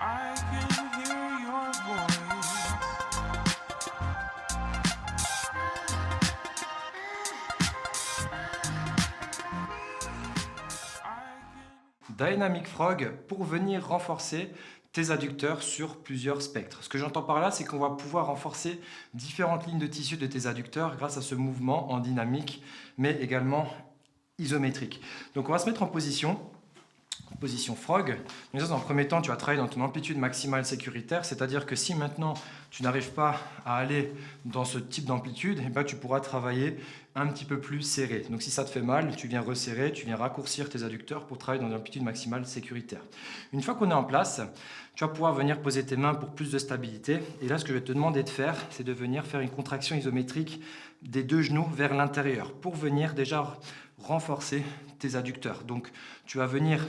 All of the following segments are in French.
I can hear your voice. Dynamic Frog pour venir renforcer tes adducteurs sur plusieurs spectres. Ce que j'entends par là, c'est qu'on va pouvoir renforcer différentes lignes de tissu de tes adducteurs grâce à ce mouvement en dynamique, mais également isométrique. Donc on va se mettre en position frog. Donc dans un premier temps, tu vas travailler dans ton amplitude maximale sécuritaire, c'est-à-dire que si maintenant tu n'arrives pas à aller dans ce type d'amplitude, eh ben, tu pourras travailler un petit peu plus serré. Donc si ça te fait mal, tu viens resserrer, tu viens raccourcir tes adducteurs pour travailler dans une amplitude maximale sécuritaire. Une fois qu'on est en place, tu vas pouvoir venir poser tes mains pour plus de stabilité. Et là, ce que je vais te demander de faire, c'est de venir faire une contraction isométrique des deux genoux vers l'intérieur pour venir déjà renforcer tes adducteurs. Donc tu vas venir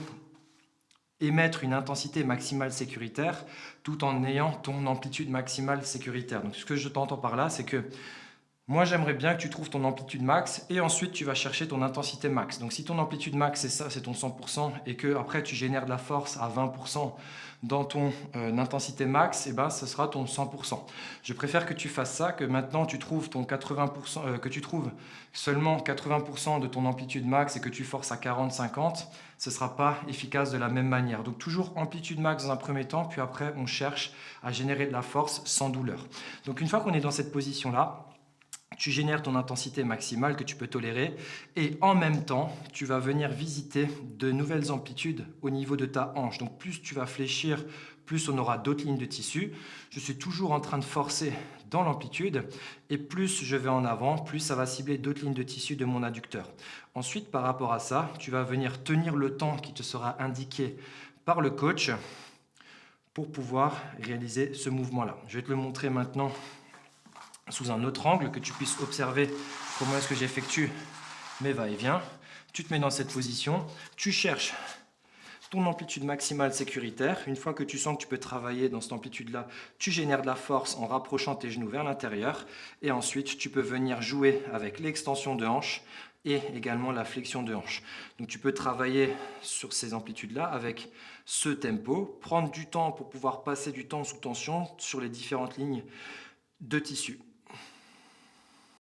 émettre une intensité maximale sécuritaire tout en ayant ton amplitude maximale sécuritaire. Donc ce que je t'entends par là, c'est que moi j'aimerais bien que tu trouves ton amplitude max et ensuite tu vas chercher ton intensité max. Donc si ton amplitude max c'est ça, c'est ton 100% et que après tu génères de la force à 20% dans ton intensité max, et ben ce sera ton 100%. Je préfère que tu fasses ça, que maintenant tu trouves ton 80%, que tu trouves seulement 80% de ton amplitude max et que tu forces à 40-50, ce ne sera pas efficace de la même manière. Donc toujours amplitude max dans un premier temps, puis après on cherche à générer de la force sans douleur. Donc une fois qu'on est dans cette position-là, tu génères ton intensité maximale que tu peux tolérer et en même temps, tu vas venir visiter de nouvelles amplitudes au niveau de ta hanche. Donc plus tu vas fléchir, plus on aura d'autres lignes de tissu. Je suis toujours en train de forcer dans l'amplitude et plus je vais en avant, plus ça va cibler d'autres lignes de tissu de mon adducteur. Ensuite, par rapport à ça, tu vas venir tenir le temps qui te sera indiqué par le coach pour pouvoir réaliser ce mouvement-là. Je vais te le montrer maintenant sous un autre angle, que tu puisses observer comment est-ce que j'effectue mes va-et-vient. Tu te mets dans cette position, tu cherches ton amplitude maximale sécuritaire. Une fois que tu sens que tu peux travailler dans cette amplitude-là, tu génères de la force en rapprochant tes genoux vers l'intérieur. Et ensuite, tu peux venir jouer avec l'extension de hanche et également la flexion de hanche. Donc tu peux travailler sur ces amplitudes-là avec ce tempo, prendre du temps pour pouvoir passer du temps sous tension sur les différentes lignes de tissu.